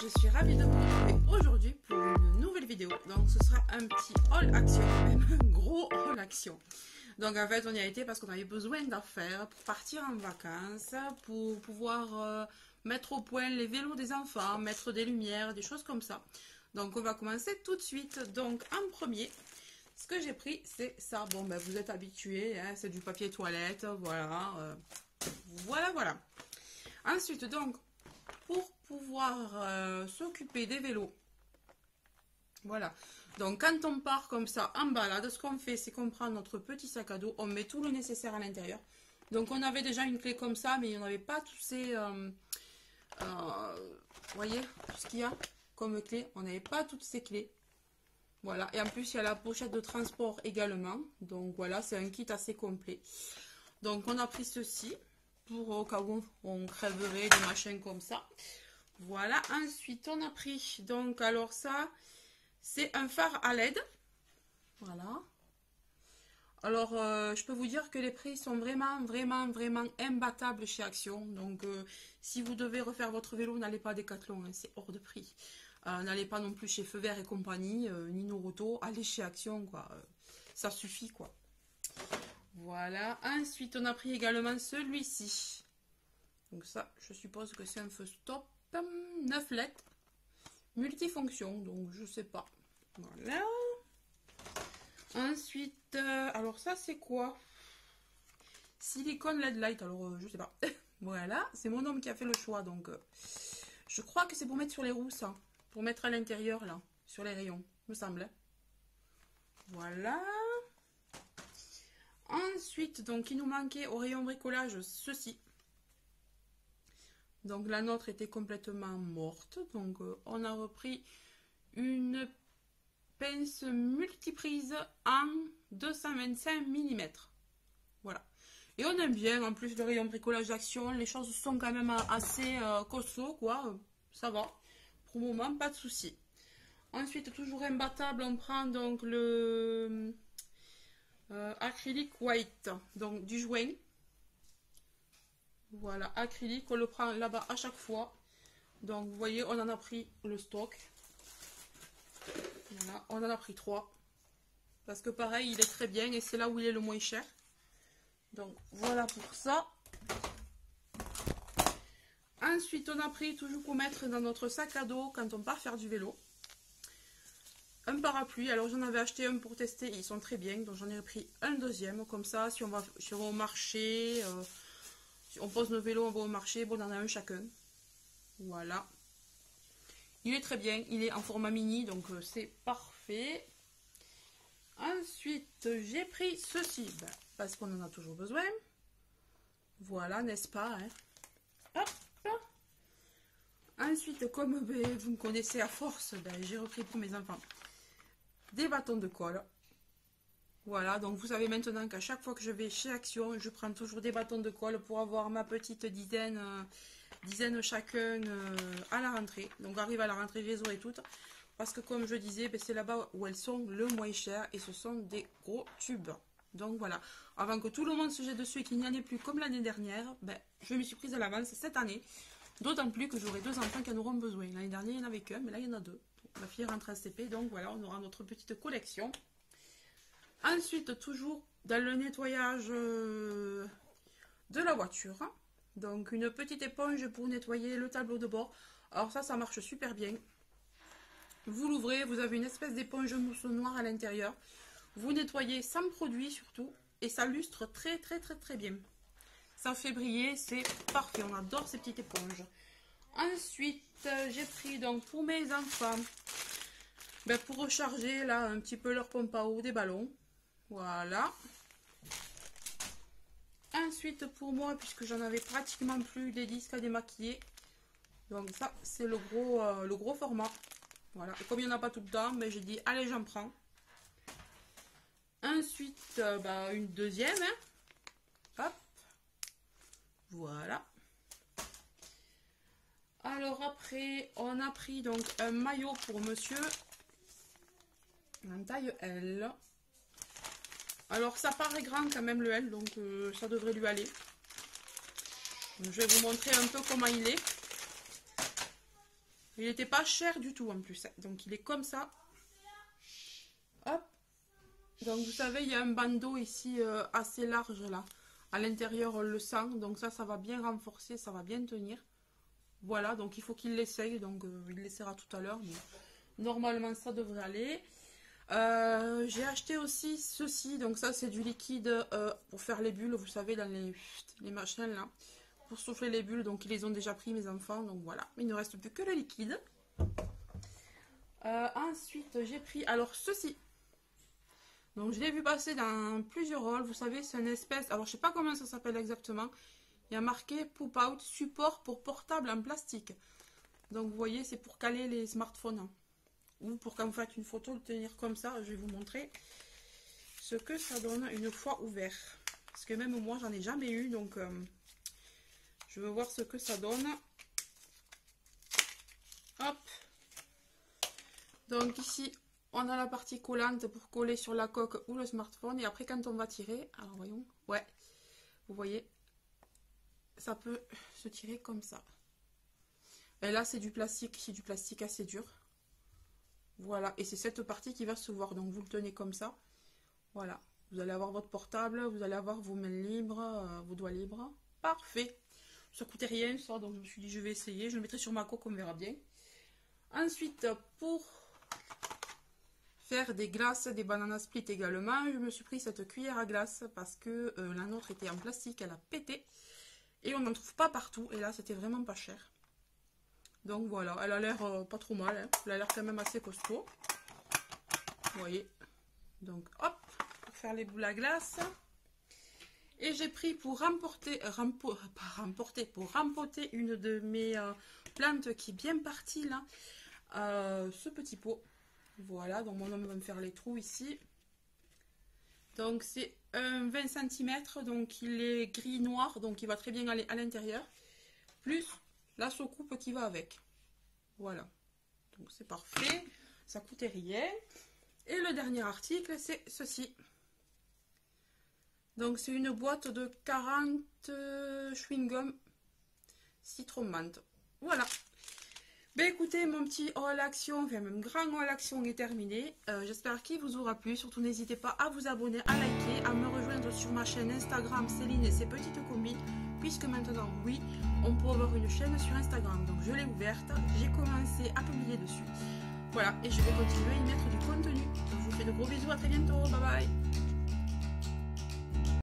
je suis ravie de vous retrouver aujourd'hui pour une nouvelle vidéo. Donc ce sera un petit haul action, même un gros haul action. Donc en fait on y a été parce qu'on avait besoin d'affaires pour partir en vacances, pour pouvoir mettre au point les vélos des enfants, mettre des lumières, des choses comme ça. Donc on va commencer tout de suite. Donc en premier, ce que j'ai pris c'est ça. Bon ben vous êtes habitués, hein, c'est du papier toilette, voilà. Voilà. Ensuite donc, pour pouvoir s'occuper des vélos. Voilà. Donc, quand on part comme ça en balade, ce qu'on fait, c'est qu'on prend notre petit sac à dos, on met tout le nécessaire à l'intérieur. Donc, on avait déjà une clé comme ça, mais il n'y en avait pas tous ces... vous voyez, tout ce qu'il y a comme clé. On n'avait pas toutes ces clés. Voilà. Et en plus, il y a la pochette de transport également. Donc, voilà, c'est un kit assez complet. Donc, on a pris ceci pour au cas où on crèverait des machins comme ça. Voilà, ensuite on a pris, donc alors ça, c'est un phare à LED. Voilà. Alors, je peux vous dire que les prix sont vraiment imbattables chez Action. Donc, si vous devez refaire votre vélo, n'allez pas à Decathlon, hein, c'est hors de prix. N'allez pas non plus chez Feu Vert et compagnie, ni Noroto, allez chez Action, quoi. Ça suffit, quoi. Voilà, ensuite on a pris également celui-ci. Donc ça, je suppose que c'est un feu stop. 9 LED multifonction, donc je sais pas. Voilà. Ensuite, alors ça c'est quoi? Silicone LED light, alors je sais pas. Voilà, c'est mon homme qui a fait le choix, donc je crois que c'est pour mettre sur les roues ça, pour mettre à l'intérieur là, sur les rayons, me semble. Voilà. Ensuite, donc il nous manquait au rayon bricolage ceci. Donc la nôtre était complètement morte. Donc on a repris une pince multiprise en 225 mm. Voilà. Et on aime bien en plus le rayon bricolage d'Action. Les choses sont quand même assez costauds, quoi. Ça va. Pour le moment, pas de souci. Ensuite, toujours imbattable, on prend donc le acrylique white. Donc du joint. Voilà, acrylique, on le prend là-bas à chaque fois. Donc, vous voyez, on en a pris le stock. Voilà, on en a pris 3. Parce que pareil, il est très bien et c'est là où il est le moins cher. Donc, voilà pour ça. Ensuite, on a pris, toujours pour mettre dans notre sac à dos quand on part faire du vélo, un parapluie. Alors, j'en avais acheté un pour tester, ils sont très bien. Donc, j'en ai pris un deuxième. Comme ça, si on va au marché... on pose nos vélos, on va au marché, bon, on en a un chacun. Voilà. Il est très bien, il est en format mini, donc c'est parfait. Ensuite, j'ai pris ceci, parce qu'on en a toujours besoin. Voilà, n'est-ce pas, hein? Hop. Ensuite, comme vous me connaissez à force, j'ai repris pour mes enfants des bâtons de colle. Voilà, donc vous savez maintenant qu'à chaque fois que je vais chez Action, je prends toujours des bâtons de colle pour avoir ma petite dizaine chacun à la rentrée. Donc arrive à la rentrée, je les aurai toutes. Parce que comme je disais, c'est là-bas où elles sont le moins chères et ce sont des gros tubes. Donc voilà, avant que tout le monde se jette dessus et qu'il n'y en ait plus comme l'année dernière, je me suis prise à l'avance cette année. D'autant plus que j'aurai 2 enfants qui en auront besoin. L'année dernière, il n'y en avait qu'un, mais là, il y en a 2. Ma fille rentre à CP, donc voilà, on aura notre petite collection. Ensuite, toujours dans le nettoyage de la voiture. Donc, une petite éponge pour nettoyer le tableau de bord. Alors ça marche super bien. Vous l'ouvrez, vous avez une espèce d'éponge mousse noire à l'intérieur. Vous nettoyez sans produit surtout. Et ça lustre très bien. Ça fait briller, c'est parfait. On adore ces petites éponges. Ensuite, j'ai pris donc pour mes enfants, pour recharger là un petit peu leur pompe à eau, des ballons. Voilà. Ensuite, pour moi, puisque j'en avais pratiquement plus, des disques à démaquiller. Donc ça, c'est le gros format. Voilà. Et comme il n'y en a pas tout le temps, j'ai dit, allez, j'en prends. Ensuite, une deuxième. Hein. Hop. Voilà. Alors après, on a pris donc un maillot pour monsieur. En taille L. Alors ça paraît grand quand même le L, donc ça devrait lui aller. Je vais vous montrer un peu comment il est. Il n'était pas cher du tout en plus. Donc il est comme ça. Hop. Donc vous savez, il y a un bandeau ici assez large là. À l'intérieur, on le sent. Donc ça va bien renforcer, ça va bien tenir. Voilà, donc il faut qu'il l'essaye. Donc il l'essaiera tout à l'heure. Normalement, ça devrait aller. J'ai acheté aussi ceci. Donc ça, c'est du liquide pour faire les bulles. Vous savez, dans les machins là. Pour souffler les bulles. Donc ils les ont déjà pris, mes enfants. Donc voilà, il ne reste plus que le liquide. Ensuite, j'ai pris alors ceci. Donc je l'ai vu passer dans plusieurs rôles. Vous savez, c'est une espèce... Alors je sais pas comment ça s'appelle exactement. Il y a marqué Pop Out, support pour portable en plastique. Donc vous voyez, c'est pour caler les smartphones. Hein. Ou pour quand vous faites une photo, le tenir comme ça. Je vais vous montrer ce que ça donne une fois ouvert. Parce que même moi, j'en ai jamais eu. Donc je veux voir ce que ça donne. Hop. Donc ici... On a la partie collante pour coller sur la coque ou le smartphone. Et après, quand on va tirer, alors voyons, ouais, vous voyez, ça peut se tirer comme ça. Et là, c'est du plastique assez dur. Voilà, et c'est cette partie qui va se voir. Donc, vous le tenez comme ça. Voilà, vous allez avoir votre portable, vous allez avoir vos mains libres, vos doigts libres. Parfait. Ça coûtait rien, ça. Donc, je me suis dit, je vais essayer. Je le mettrai sur ma coque, on verra bien. Ensuite, pour... faire des glaces, des bananas split également. Je me suis pris cette cuillère à glace parce que la nôtre était en plastique, elle a pété. Et on n'en trouve pas partout. Et là, c'était vraiment pas cher. Donc voilà, elle a l'air pas trop mal. Hein. Elle a l'air quand même assez costaud. Vous voyez. Donc hop, pour faire les boules à glace. Et j'ai pris pour rempoter une de mes plantes qui est bien partie là. Ce petit pot. Voilà, donc mon homme va me faire les trous ici. Donc c'est un 20 cm, donc il est gris-noir, donc il va très bien aller à l'intérieur. Plus la soucoupe qui va avec. Voilà, donc c'est parfait, ça coûtait rien. Et le dernier article, c'est ceci. Donc c'est une boîte de 40 chewing-gum citron menthe. Voilà. Ben écoutez, mon petit haul action, enfin même grand haul action est terminé. J'espère qu'il vous aura plu. Surtout n'hésitez pas à vous abonner, à liker, à me rejoindre sur ma chaîne Instagram Céline et ses petites combines. Puisque maintenant, oui, on peut avoir une chaîne sur Instagram. Donc je l'ai ouverte, j'ai commencé à publier dessus. Voilà, et je vais continuer à y mettre du contenu. Je vous fais de gros bisous, à très bientôt, bye bye.